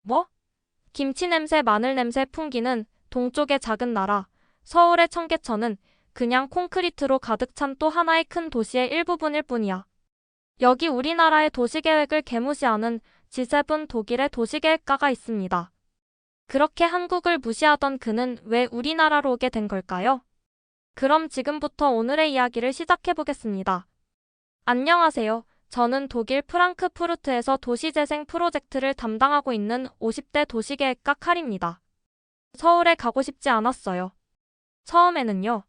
뭐? 김치 냄새, 마늘 냄새 풍기는 동쪽의 작은 나라, 서울의 청계천은 그냥 콘크리트로 가득 찬 또 하나의 큰 도시의 일부분일 뿐이야. 여기 우리나라의 도시계획을 개무시하는 G7 독일의 도시계획가가 있습니다. 그렇게 한국을 무시하던 그는 왜 우리나라로 오게 된 걸까요? 그럼 지금부터 오늘의 이야기를 시작해 보겠습니다. 안녕하세요. 저는 독일 프랑크푸르트에서 도시재생 프로젝트를 담당하고 있는 50대 도시계획가 칼입니다. 서울에 가고 싶지 않았어요. 처음에는요.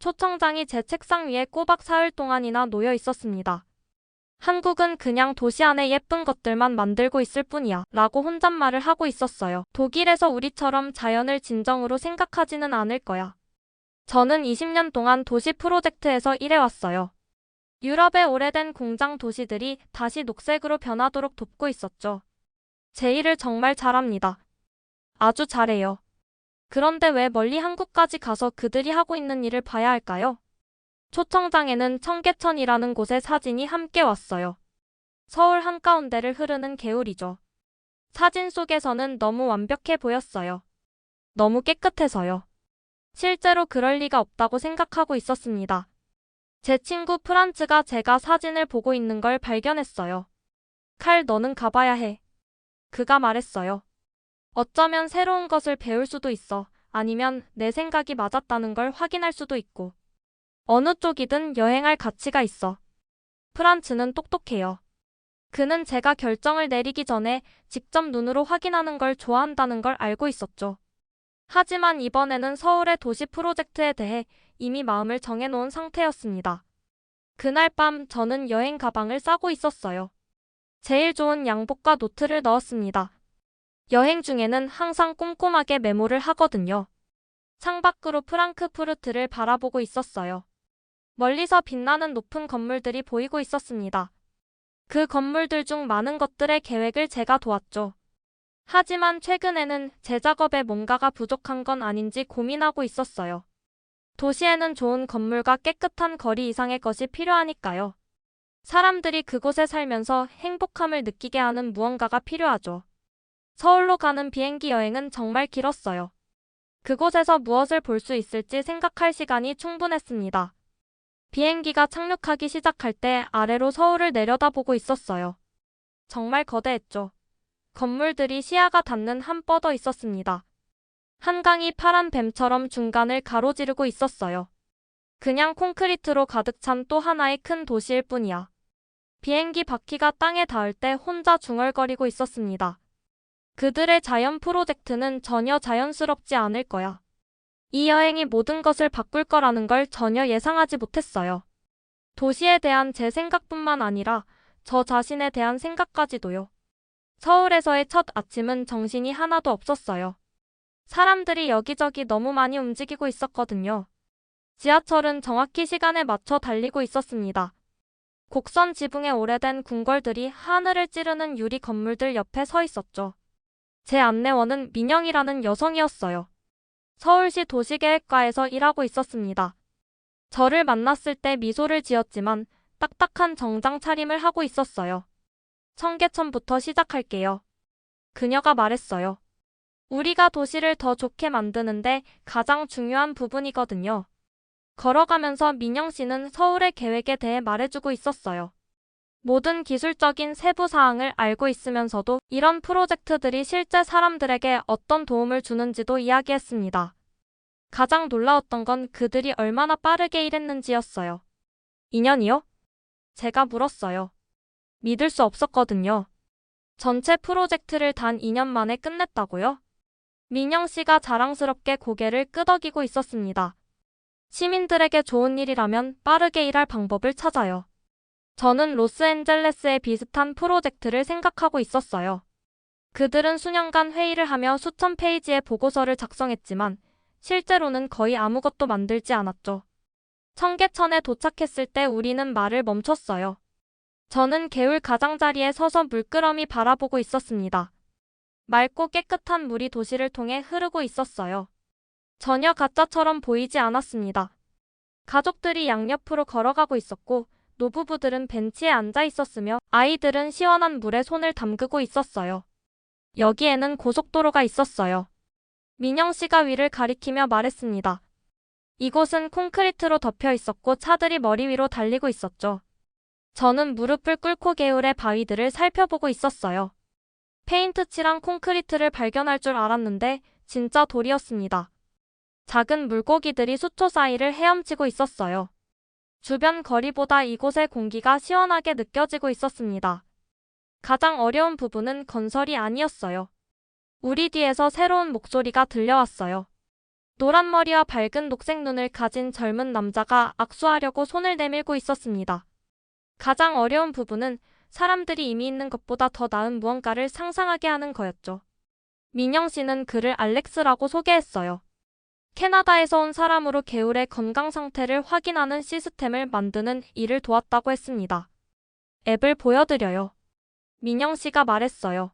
초청장이 제 책상 위에 꼬박 사흘 동안이나 놓여 있었습니다. 한국은 그냥 도시 안에 예쁜 것들만 만들고 있을 뿐이야 라고 혼잣말을 하고 있었어요. 독일에서 우리처럼 자연을 진정으로 생각하지는 않을 거야. 저는 20년 동안 도시 프로젝트에서 일해왔어요. 유럽의 오래된 공장 도시들이 다시 녹색으로 변하도록 돕고 있었죠. 제 일을 정말 잘합니다. 아주 잘해요. 그런데 왜 멀리 한국까지 가서 그들이 하고 있는 일을 봐야 할까요? 초청장에는 청계천이라는 곳의 사진이 함께 왔어요. 서울 한가운데를 흐르는 개울이죠. 사진 속에서는 너무 완벽해 보였어요. 너무 깨끗해서요. 실제로 그럴 리가 없다고 생각하고 있었습니다. 제 친구 프란츠가 제가 사진을 보고 있는 걸 발견했어요. 칼, 너는 가봐야 해. 그가 말했어요. 어쩌면 새로운 것을 배울 수도 있어. 아니면 내 생각이 맞았다는 걸 확인할 수도 있고. 어느 쪽이든 여행할 가치가 있어. 프란츠는 똑똑해요. 그는 제가 결정을 내리기 전에 직접 눈으로 확인하는 걸 좋아한다는 걸 알고 있었죠. 하지만 이번에는 서울의 도시 프로젝트에 대해 이미 마음을 정해놓은 상태였습니다. 그날 밤 저는 여행 가방을 싸고 있었어요. 제일 좋은 양복과 노트를 넣었습니다. 여행 중에는 항상 꼼꼼하게 메모를 하거든요. 창밖으로 프랑크푸르트를 바라보고 있었어요. 멀리서 빛나는 높은 건물들이 보이고 있었습니다. 그 건물들 중 많은 것들의 계획을 제가 도왔죠. 하지만 최근에는 제 작업에 뭔가가 부족한 건 아닌지 고민하고 있었어요. 도시에는 좋은 건물과 깨끗한 거리 이상의 것이 필요하니까요. 사람들이 그곳에 살면서 행복함을 느끼게 하는 무언가가 필요하죠. 서울로 가는 비행기 여행은 정말 길었어요. 그곳에서 무엇을 볼 수 있을지 생각할 시간이 충분했습니다. 비행기가 착륙하기 시작할 때 아래로 서울을 내려다보고 있었어요. 정말 거대했죠. 건물들이 시야가 닿는 한 뻗어 있었습니다. 한강이 파란 뱀처럼 중간을 가로지르고 있었어요. 그냥 콘크리트로 가득 찬 또 하나의 큰 도시일 뿐이야. 비행기 바퀴가 땅에 닿을 때 혼자 중얼거리고 있었습니다. 그들의 자연 프로젝트는 전혀 자연스럽지 않을 거야. 이 여행이 모든 것을 바꿀 거라는 걸 전혀 예상하지 못했어요. 도시에 대한 제 생각뿐만 아니라 저 자신에 대한 생각까지도요. 서울에서의 첫 아침은 정신이 하나도 없었어요. 사람들이 여기저기 너무 많이 움직이고 있었거든요. 지하철은 정확히 시간에 맞춰 달리고 있었습니다. 곡선 지붕의 오래된 궁궐들이 하늘을 찌르는 유리 건물들 옆에 서 있었죠. 제 안내원은 민영이라는 여성이었어요. 서울시 도시계획과에서 일하고 있었습니다. 저를 만났을 때 미소를 지었지만 딱딱한 정장 차림을 하고 있었어요. 청계천부터 시작할게요. 그녀가 말했어요. 우리가 도시를 더 좋게 만드는데 가장 중요한 부분이거든요. 걸어가면서 민영 씨는 서울의 계획에 대해 말해주고 있었어요. 모든 기술적인 세부 사항을 알고 있으면서도 이런 프로젝트들이 실제 사람들에게 어떤 도움을 주는지도 이야기했습니다. 가장 놀라웠던 건 그들이 얼마나 빠르게 일했는지였어요. 2년이요? 제가 물었어요. 믿을 수 없었거든요. 전체 프로젝트를 단 2년 만에 끝냈다고요? 민영 씨가 자랑스럽게 고개를 끄덕이고 있었습니다. 시민들에게 좋은 일이라면 빠르게 일할 방법을 찾아요. 저는 로스앤젤레스의 비슷한 프로젝트를 생각하고 있었어요. 그들은 수년간 회의를 하며 수천 페이지의 보고서를 작성했지만 실제로는 거의 아무것도 만들지 않았죠. 청계천에 도착했을 때 우리는 말을 멈췄어요. 저는 개울 가장자리에 서서 물끄러미 바라보고 있었습니다. 맑고 깨끗한 물이 도시를 통해 흐르고 있었어요. 전혀 가짜처럼 보이지 않았습니다. 가족들이 양옆으로 걸어가고 있었고 노부부들은 벤치에 앉아 있었으며 아이들은 시원한 물에 손을 담그고 있었어요. 여기에는 고속도로가 있었어요. 민영 씨가 위를 가리키며 말했습니다. 이곳은 콘크리트로 덮여 있었고 차들이 머리 위로 달리고 있었죠. 저는 무릎을 꿇고 개울의 바위들을 살펴보고 있었어요. 페인트 칠한 콘크리트를 발견할 줄 알았는데 진짜 돌이었습니다. 작은 물고기들이 수초 사이를 헤엄치고 있었어요. 주변 거리보다 이곳의 공기가 시원하게 느껴지고 있었습니다. 가장 어려운 부분은 건설이 아니었어요. 우리 뒤에서 새로운 목소리가 들려왔어요. 노란 머리와 밝은 녹색 눈을 가진 젊은 남자가 악수하려고 손을 내밀고 있었습니다. 가장 어려운 부분은 사람들이 이미 있는 것보다 더 나은 무언가를 상상하게 하는 거였죠. 민영 씨는 그를 알렉스라고 소개했어요. 캐나다에서 온 사람으로 개울의 건강 상태를 확인하는 시스템을 만드는 일을 도왔다고 했습니다. 앱을 보여드려요. 민영 씨가 말했어요.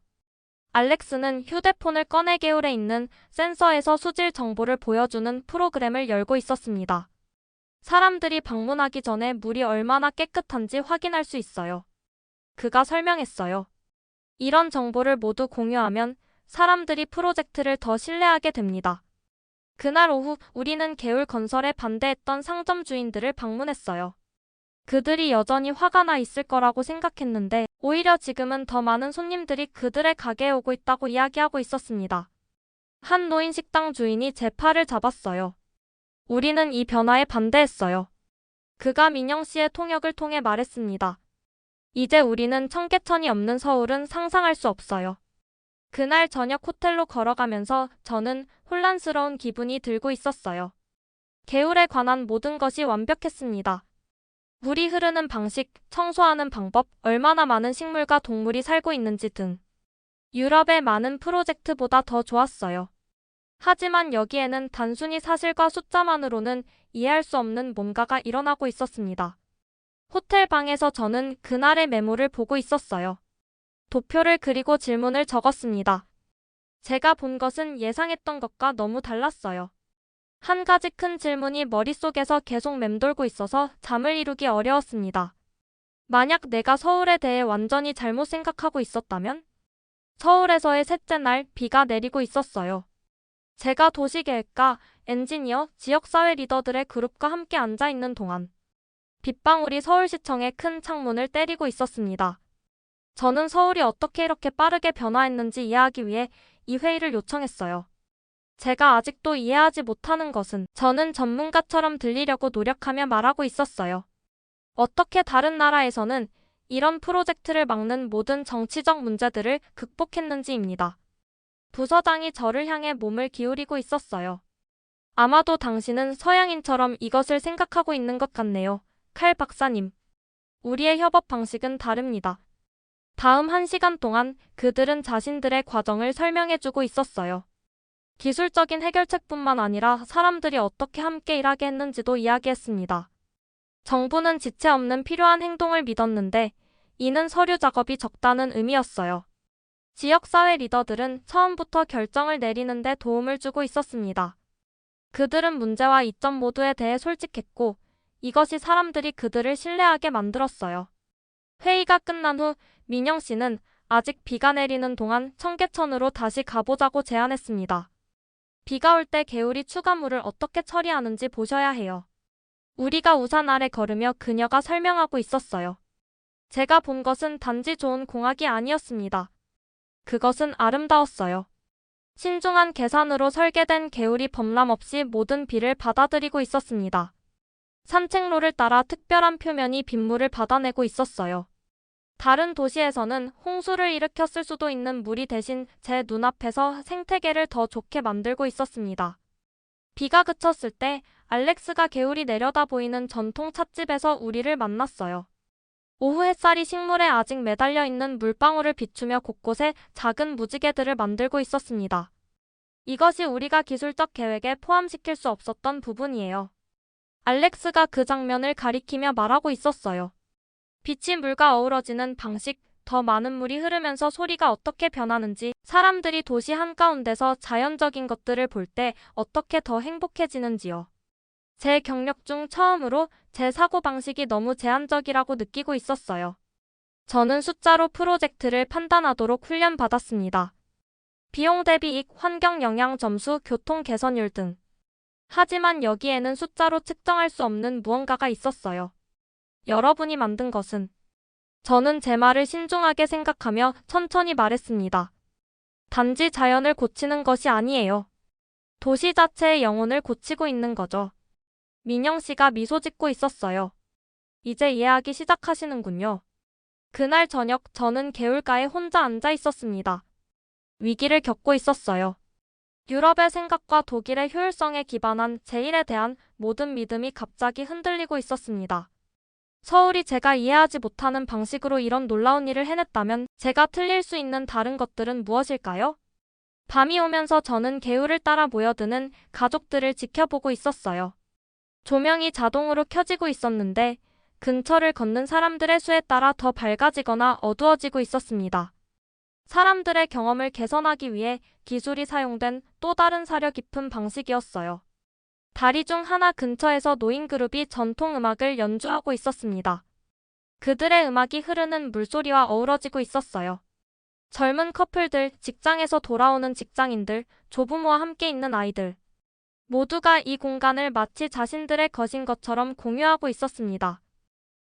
알렉스는 휴대폰을 꺼내 개울에 있는 센서에서 수질 정보를 보여주는 프로그램을 열고 있었습니다. 사람들이 방문하기 전에 물이 얼마나 깨끗한지 확인할 수 있어요. 그가 설명했어요. 이런 정보를 모두 공유하면 사람들이 프로젝트를 더 신뢰하게 됩니다. 그날 오후 우리는 개울 건설에 반대했던 상점 주인들을 방문했어요. 그들이 여전히 화가 나 있을 거라고 생각했는데 오히려 지금은 더 많은 손님들이 그들의 가게에 오고 있다고 이야기하고 있었습니다. 한 노인 식당 주인이 제 팔을 잡았어요. 우리는 이 변화에 반대했어요. 그가 민영 씨의 통역을 통해 말했습니다. 이제 우리는 청계천이 없는 서울은 상상할 수 없어요. 그날 저녁 호텔로 걸어가면서 저는 혼란스러운 기분이 들고 있었어요. 개울에 관한 모든 것이 완벽했습니다. 물이 흐르는 방식, 청소하는 방법, 얼마나 많은 식물과 동물이 살고 있는지 등. 유럽의 많은 프로젝트보다 더 좋았어요. 하지만 여기에는 단순히 사실과 숫자만으로는 이해할 수 없는 뭔가가 일어나고 있었습니다. 호텔 방에서 저는 그날의 메모를 보고 있었어요. 도표를 그리고 질문을 적었습니다. 제가 본 것은 예상했던 것과 너무 달랐어요. 한 가지 큰 질문이 머릿속에서 계속 맴돌고 있어서 잠을 이루기 어려웠습니다. 만약 내가 서울에 대해 완전히 잘못 생각하고 있었다면? 서울에서의 셋째 날 비가 내리고 있었어요. 제가 도시계획가, 엔지니어, 지역사회 리더들의 그룹과 함께 앉아있는 동안 빗방울이 서울시청의 큰 창문을 때리고 있었습니다. 저는 서울이 어떻게 이렇게 빠르게 변화했는지 이해하기 위해 이 회의를 요청했어요. 제가 아직도 이해하지 못하는 것은 저는 전문가처럼 들리려고 노력하며 말하고 있었어요. 어떻게 다른 나라에서는 이런 프로젝트를 막는 모든 정치적 문제들을 극복했는지입니다. 부서장이 저를 향해 몸을 기울이고 있었어요. 아마도 당신은 서양인처럼 이것을 생각하고 있는 것 같네요. 칼 박사님. 우리의 협업 방식은 다릅니다. 다음 1시간 동안 그들은 자신들의 과정을 설명해주고 있었어요. 기술적인 해결책뿐만 아니라 사람들이 어떻게 함께 일하게 했는지도 이야기했습니다. 정부는 지체 없는 필요한 행동을 믿었는데 이는 서류 작업이 적다는 의미였어요. 지역사회 리더들은 처음부터 결정을 내리는 데 도움을 주고 있었습니다. 그들은 문제와 이점 모두에 대해 솔직했고 이것이 사람들이 그들을 신뢰하게 만들었어요. 회의가 끝난 후 민영 씨는 아직 비가 내리는 동안 청계천으로 다시 가보자고 제안했습니다. 비가 올 때 개울이 추가물을 어떻게 처리하는지 보셔야 해요. 우리가 우산 아래 걸으며 그녀가 설명하고 있었어요. 제가 본 것은 단지 좋은 공학이 아니었습니다. 그것은 아름다웠어요. 신중한 계산으로 설계된 개울이 범람 없이 모든 비를 받아들이고 있었습니다. 산책로를 따라 특별한 표면이 빗물을 받아내고 있었어요. 다른 도시에서는 홍수를 일으켰을 수도 있는 물이 대신 제 눈앞에서 생태계를 더 좋게 만들고 있었습니다. 비가 그쳤을 때 알렉스가 개울이 내려다 보이는 전통 찻집에서 우리를 만났어요. 오후 햇살이 식물에 아직 매달려 있는 물방울을 비추며 곳곳에 작은 무지개들을 만들고 있었습니다. 이것이 우리가 기술적 계획에 포함시킬 수 없었던 부분이에요. 알렉스가 그 장면을 가리키며 말하고 있었어요. 빛이 물과 어우러지는 방식, 더 많은 물이 흐르면서 소리가 어떻게 변하는지, 사람들이 도시 한가운데서 자연적인 것들을 볼 때 어떻게 더 행복해지는지요. 제 경력 중 처음으로 제 사고방식이 너무 제한적이라고 느끼고 있었어요. 저는 숫자로 프로젝트를 판단하도록 훈련받았습니다. 비용 대비 이익, 환경 영향 점수, 교통 개선율 등. 하지만 여기에는 숫자로 측정할 수 없는 무언가가 있었어요. 여러분이 만든 것은. 저는 제 말을 신중하게 생각하며 천천히 말했습니다. 단지 자연을 고치는 것이 아니에요. 도시 자체의 영혼을 고치고 있는 거죠. 민영 씨가 미소 짓고 있었어요. 이제 이해하기 시작하시는군요. 그날 저녁 저는 개울가에 혼자 앉아 있었습니다. 위기를 겪고 있었어요. 유럽의 생각과 독일의 효율성에 기반한 제1에 대한 모든 믿음이 갑자기 흔들리고 있었습니다. 서울이 제가 이해하지 못하는 방식으로 이런 놀라운 일을 해냈다면 제가 틀릴 수 있는 다른 것들은 무엇일까요? 밤이 오면서 저는 개울을 따라 모여드는 가족들을 지켜보고 있었어요. 조명이 자동으로 켜지고 있었는데 근처를 걷는 사람들의 수에 따라 더 밝아지거나 어두워지고 있었습니다. 사람들의 경험을 개선하기 위해 기술이 사용된 또 다른 사려 깊은 방식이었어요. 다리 중 하나 근처에서 노인 그룹이 전통 음악을 연주하고 있었습니다. 그들의 음악이 흐르는 물소리와 어우러지고 있었어요. 젊은 커플들, 직장에서 돌아오는 직장인들, 조부모와 함께 있는 아이들. 모두가 이 공간을 마치 자신들의 것인 것처럼 공유하고 있었습니다.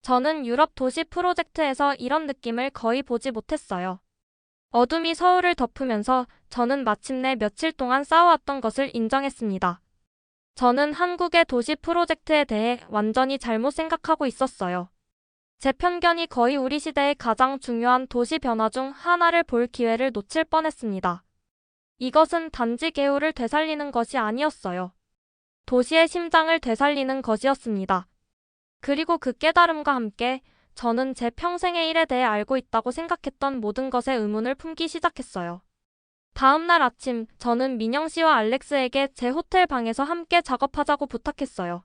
저는 유럽 도시 프로젝트에서 이런 느낌을 거의 보지 못했어요. 어둠이 서울을 덮으면서 저는 마침내 며칠 동안 쌓아왔던 것을 인정했습니다. 저는 한국의 도시 프로젝트에 대해 완전히 잘못 생각하고 있었어요. 제 편견이 거의 우리 시대의 가장 중요한 도시 변화 중 하나를 볼 기회를 놓칠 뻔했습니다. 이것은 단지 개울을 되살리는 것이 아니었어요. 도시의 심장을 되살리는 것이었습니다. 그리고 그 깨달음과 함께 저는 제 평생의 일에 대해 알고 있다고 생각했던 모든 것에 의문을 품기 시작했어요. 다음 날 아침, 저는 민영 씨와 알렉스에게 제 호텔 방에서 함께 작업하자고 부탁했어요.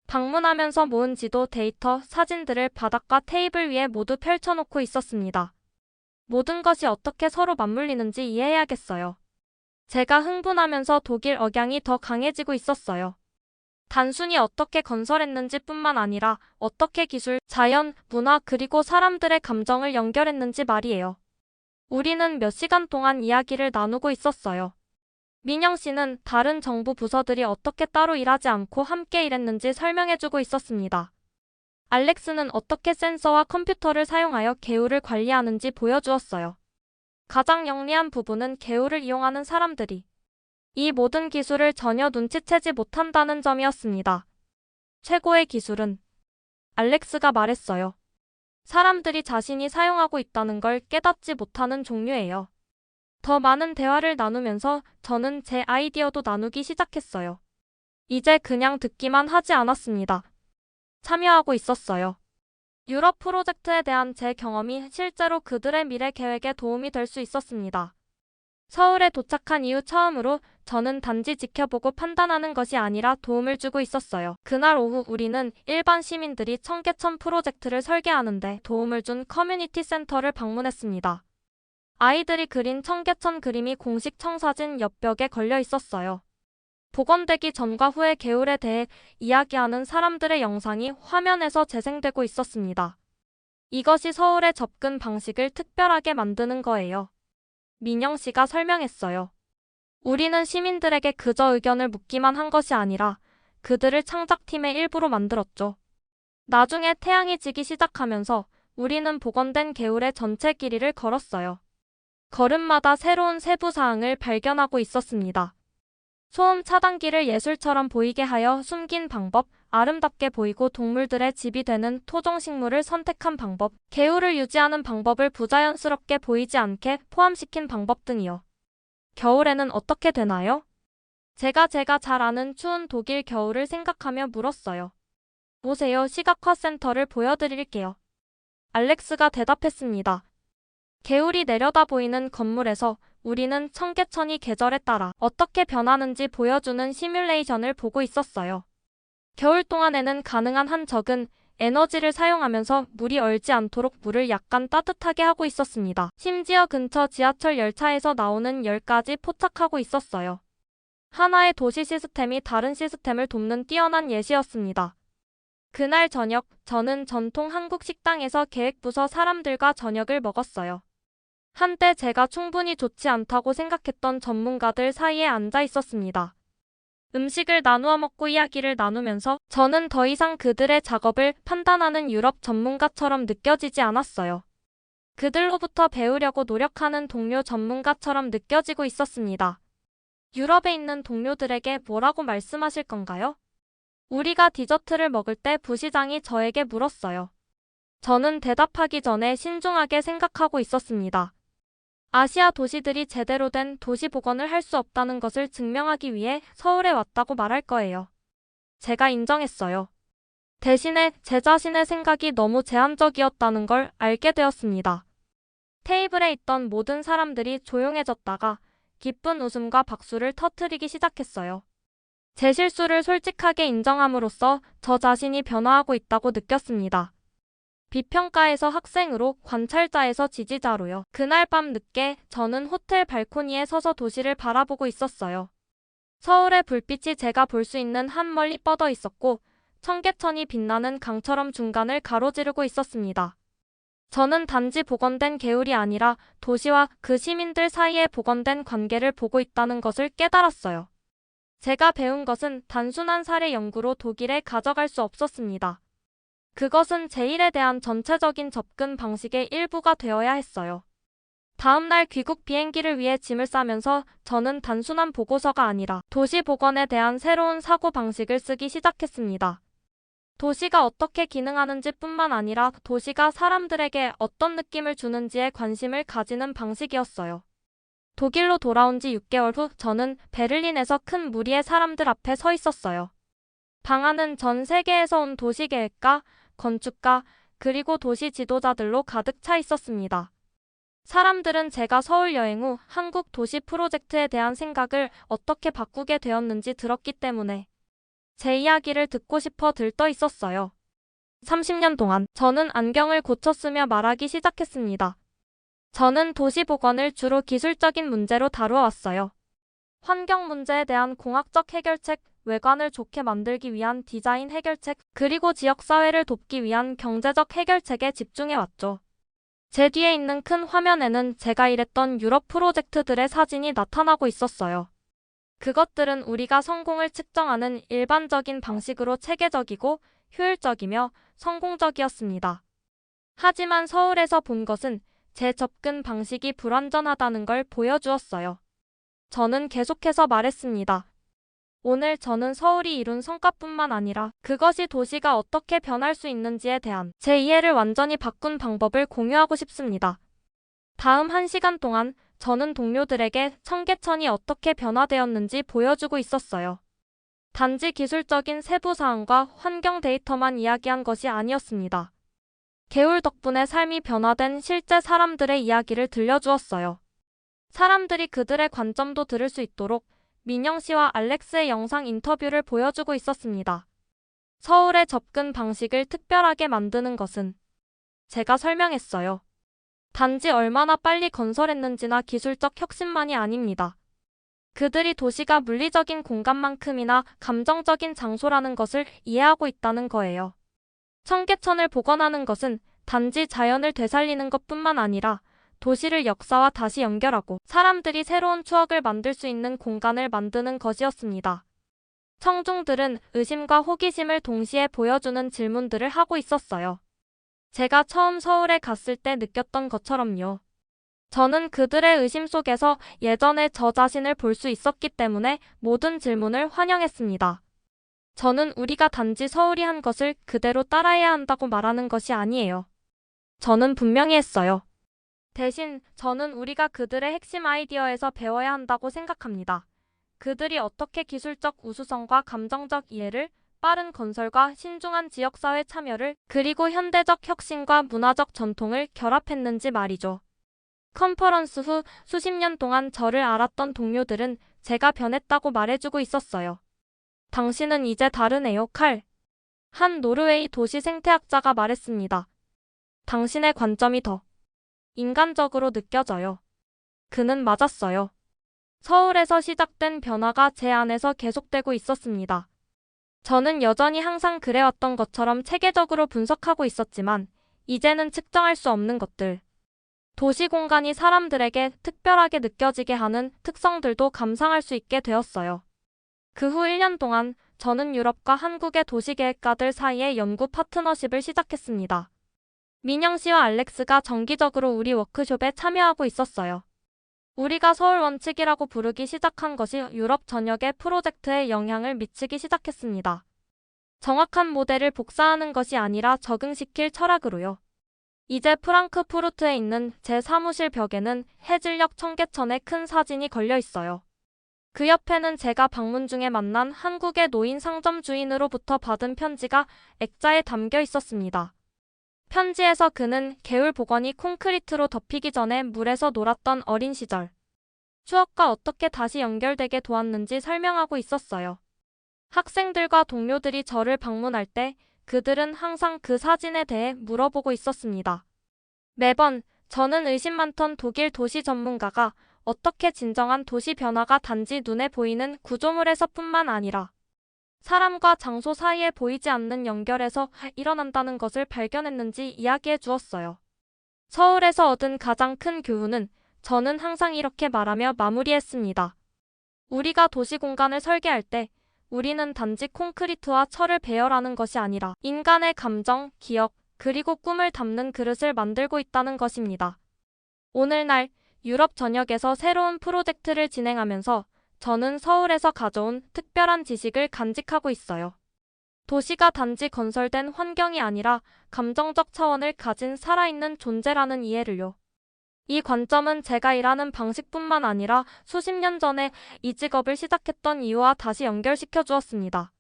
방문하면서 모은 지도, 데이터, 사진들을 바닥과 테이블 위에 모두 펼쳐놓고 있었습니다. 모든 것이 어떻게 서로 맞물리는지 이해해야겠어요. 제가 흥분하면서 독일 억양이 더 강해지고 있었어요. 단순히 어떻게 건설했는지 뿐만 아니라 어떻게 기술, 자연, 문화 그리고 사람들의 감정을 연결했는지 말이에요. 우리는 몇 시간 동안 이야기를 나누고 있었어요. 민영 씨는 다른 정부 부서들이 어떻게 따로 일하지 않고 함께 일했는지 설명해주고 있었습니다. 알렉스는 어떻게 센서와 컴퓨터를 사용하여 개울을 관리하는지 보여주었어요. 가장 영리한 부분은 개울을 이용하는 사람들이 이 모든 기술을 전혀 눈치채지 못한다는 점이었습니다. 최고의 기술은 알렉스가 말했어요. 사람들이 자신이 사용하고 있다는 걸 깨닫지 못하는 종류예요. 더 많은 대화를 나누면서 저는 제 아이디어도 나누기 시작했어요. 이제 그냥 듣기만 하지 않았습니다. 참여하고 있었어요. 유럽 프로젝트에 대한 제 경험이 실제로 그들의 미래 계획에 도움이 될 수 있었습니다. 서울에 도착한 이후 처음으로 저는 단지 지켜보고 판단하는 것이 아니라 도움을 주고 있었어요. 그날 오후 우리는 일반 시민들이 청계천 프로젝트를 설계하는데 도움을 준 커뮤니티 센터를 방문했습니다. 아이들이 그린 청계천 그림이 공식 청사진 옆벽에 걸려 있었어요. 복원되기 전과 후의 개울에 대해 이야기하는 사람들의 영상이 화면에서 재생되고 있었습니다. 이것이 서울의 접근 방식을 특별하게 만드는 거예요. 민영 씨가 설명했어요. 우리는 시민들에게 그저 의견을 묻기만 한 것이 아니라 그들을 창작팀의 일부로 만들었죠. 나중에 태양이 지기 시작하면서 우리는 복원된 개울의 전체 길이를 걸었어요. 걸음마다 새로운 세부 사항을 발견하고 있었습니다. 소음 차단기를 예술처럼 보이게 하여 숨긴 방법, 아름답게 보이고 동물들의 집이 되는 토종식물을 선택한 방법, 개울을 유지하는 방법을 부자연스럽게 보이지 않게 포함시킨 방법 등이요. 겨울에는 어떻게 되나요? 제가 잘 아는 추운 독일 겨울을 생각하며 물었어요. 보세요, 시각화 센터를 보여드릴게요. 알렉스가 대답했습니다. 개울이 내려다 보이는 건물에서 우리는 청계천이 계절에 따라 어떻게 변하는지 보여주는 시뮬레이션을 보고 있었어요. 겨울 동안에는 가능한 한 적은 에너지를 사용하면서 물이 얼지 않도록 물을 약간 따뜻하게 하고 있었습니다. 심지어 근처 지하철 열차에서 나오는 열까지 포착하고 있었어요. 하나의 도시 시스템이 다른 시스템을 돕는 뛰어난 예시였습니다. 그날 저녁, 저는 전통 한국 식당에서 계획부서 사람들과 저녁을 먹었어요. 한때 제가 충분히 좋지 않다고 생각했던 전문가들 사이에 앉아 있었습니다. 음식을 나누어 먹고 이야기를 나누면서 저는 더 이상 그들의 작업을 판단하는 유럽 전문가처럼 느껴지지 않았어요. 그들로부터 배우려고 노력하는 동료 전문가처럼 느껴지고 있었습니다. 유럽에 있는 동료들에게 뭐라고 말씀하실 건가요? 우리가 디저트를 먹을 때 부시장이 저에게 물었어요. 저는 대답하기 전에 신중하게 생각하고 있었습니다. 아시아 도시들이 제대로 된 도시 복원을 할 수 없다는 것을 증명하기 위해 서울에 왔다고 말할 거예요. 제가 인정했어요. 대신에 제 자신의 생각이 너무 제한적이었다는 걸 알게 되었습니다. 테이블에 있던 모든 사람들이 조용해졌다가 기쁜 웃음과 박수를 터뜨리기 시작했어요. 제 실수를 솔직하게 인정함으로써 저 자신이 변화하고 있다고 느꼈습니다. 비평가에서 학생으로, 관찰자에서 지지자로요. 그날 밤 늦게 저는 호텔 발코니에 서서 도시를 바라보고 있었어요. 서울의 불빛이 제가 볼 수 있는 한 멀리 뻗어 있었고 청계천이 빛나는 강처럼 중간을 가로지르고 있었습니다. 저는 단지 복원된 개울이 아니라 도시와 그 시민들 사이에 복원된 관계를 보고 있다는 것을 깨달았어요. 제가 배운 것은 단순한 사례 연구로 독일에 가져갈 수 없었습니다. 그것은 제1에 대한 전체적인 접근 방식의 일부가 되어야 했어요. 다음 날 귀국 비행기를 위해 짐을 싸면서 저는 단순한 보고서가 아니라 도시 복원에 대한 새로운 사고 방식을 쓰기 시작했습니다. 도시가 어떻게 기능하는지 뿐만 아니라 도시가 사람들에게 어떤 느낌을 주는지에 관심을 가지는 방식이었어요. 독일로 돌아온 지 6개월 후 저는 베를린에서 큰 무리의 사람들 앞에 서 있었어요. 방 안은 전 세계에서 온 도시계획가, 건축가, 그리고 도시 지도자들로 가득 차 있었습니다. 사람들은 제가 서울 여행 후 한국 도시 프로젝트에 대한 생각을 어떻게 바꾸게 되었는지 들었기 때문에 제 이야기를 듣고 싶어 들떠 있었어요. 30년 동안 저는 안경을 고쳐 쓰며 말하기 시작했습니다. 저는 도시 복원을 주로 기술적인 문제로 다루어 왔어요. 환경 문제에 대한 공학적 해결책, 외관을 좋게 만들기 위한 디자인 해결책, 그리고 지역사회를 돕기 위한 경제적 해결책에 집중해 왔죠. 제 뒤에 있는 큰 화면에는 제가 일했던 유럽 프로젝트들의 사진이 나타나고 있었어요. 그것들은 우리가 성공을 측정하는 일반적인 방식으로 체계적이고 효율적이며 성공적이었습니다. 하지만 서울에서 본 것은 제 접근 방식이 불완전하다는 걸 보여주었어요. 저는 계속해서 말했습니다. 오늘 저는 서울이 이룬 성과뿐만 아니라 그것이 도시가 어떻게 변할 수 있는지에 대한 제 이해를 완전히 바꾼 방법을 공유하고 싶습니다. 다음 1시간 동안 저는 동료들에게 청계천이 어떻게 변화되었는지 보여주고 있었어요. 단지 기술적인 세부 사항과 환경 데이터만 이야기한 것이 아니었습니다. 개울 덕분에 삶이 변화된 실제 사람들의 이야기를 들려주었어요. 사람들이 그들의 관점도 들을 수 있도록 민영 씨와 알렉스의 영상 인터뷰를 보여주고 있었습니다. 서울의 접근 방식을 특별하게 만드는 것은 제가 설명했어요. 단지 얼마나 빨리 건설했는지나 기술적 혁신만이 아닙니다. 그들이 도시가 물리적인 공간만큼이나 감정적인 장소라는 것을 이해하고 있다는 거예요. 청계천을 복원하는 것은 단지 자연을 되살리는 것뿐만 아니라 도시를 역사와 다시 연결하고 사람들이 새로운 추억을 만들 수 있는 공간을 만드는 것이었습니다. 청중들은 의심과 호기심을 동시에 보여주는 질문들을 하고 있었어요. 제가 처음 서울에 갔을 때 느꼈던 것처럼요. 저는 그들의 의심 속에서 예전의 저 자신을 볼 수 있었기 때문에 모든 질문을 환영했습니다. 저는 우리가 단지 서울이 한 것을 그대로 따라해야 한다고 말하는 것이 아니에요. 저는 분명히 했어요. 대신 저는 우리가 그들의 핵심 아이디어에서 배워야 한다고 생각합니다. 그들이 어떻게 기술적 우수성과 감정적 이해를, 빠른 건설과 신중한 지역사회 참여를, 그리고 현대적 혁신과 문화적 전통을 결합했는지 말이죠. 컨퍼런스 후 수십 년 동안 저를 알았던 동료들은 제가 변했다고 말해주고 있었어요. 당신은 이제 다르네요, 칼. 한 노르웨이 도시 생태학자가 말했습니다. 당신의 관점이 더 인간적으로 느껴져요. 그는 맞았어요. 서울에서 시작된 변화가 제 안에서 계속되고 있었습니다. 저는 여전히 항상 그래왔던 것처럼 체계적으로 분석하고 있었지만 이제는 측정할 수 없는 것들, 도시 공간이 사람들에게 특별하게 느껴지게 하는 특성들도 감상할 수 있게 되었어요. 그 후 1년 동안 저는 유럽과 한국의 도시계획가들 사이에 연구 파트너십을 시작했습니다. 민영 씨와 알렉스가 정기적으로 우리 워크숍에 참여하고 있었어요. 우리가 서울 원칙이라고 부르기 시작한 것이 유럽 전역의 프로젝트에 영향을 미치기 시작했습니다. 정확한 모델을 복사하는 것이 아니라 적응시킬 철학으로요. 이제 프랑크푸르트에 있는 제 사무실 벽에는 해질녘 청계천의 큰 사진이 걸려 있어요. 그 옆에는 제가 방문 중에 만난 한국의 노인 상점 주인으로부터 받은 편지가 액자에 담겨 있었습니다. 편지에서 그는 개울 복원이 콘크리트로 덮이기 전에 물에서 놀았던 어린 시절, 추억과 어떻게 다시 연결되게 도왔는지 설명하고 있었어요. 학생들과 동료들이 저를 방문할 때 그들은 항상 그 사진에 대해 물어보고 있었습니다. 매번 저는 의심 많던 독일 도시 전문가가 어떻게 진정한 도시 변화가 단지 눈에 보이는 구조물에서뿐만 아니라 사람과 장소 사이에 보이지 않는 연결에서 일어난다는 것을 발견했는지 이야기해 주었어요. 서울에서 얻은 가장 큰 교훈은 저는 항상 이렇게 말하며 마무리했습니다. 우리가 도시 공간을 설계할 때 우리는 단지 콘크리트와 철을 배열하는 것이 아니라 인간의 감정, 기억, 그리고 꿈을 담는 그릇을 만들고 있다는 것입니다. 오늘날 유럽 전역에서 새로운 프로젝트를 진행하면서 저는 서울에서 가져온 특별한 지식을 간직하고 있어요. 도시가 단지 건설된 환경이 아니라 감정적 차원을 가진 살아있는 존재라는 이해를요. 이 관점은 제가 일하는 방식뿐만 아니라 수십 년 전에 이 직업을 시작했던 이유와 다시 연결시켜 주었습니다.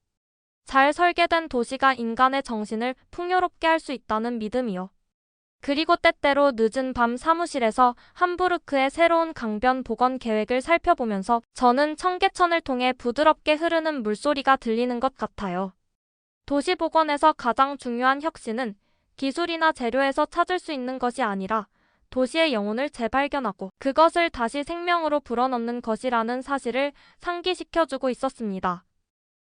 잘 설계된 도시가 인간의 정신을 풍요롭게 할 수 있다는 믿음이요. 그리고 때때로 늦은 밤 사무실에서 함부르크의 새로운 강변 복원 계획을 살펴보면서 저는 청계천을 통해 부드럽게 흐르는 물소리가 들리는 것 같아요. 도시 복원에서 가장 중요한 혁신은 기술이나 재료에서 찾을 수 있는 것이 아니라 도시의 영혼을 재발견하고 그것을 다시 생명으로 불어넣는 것이라는 사실을 상기시켜주고 있었습니다.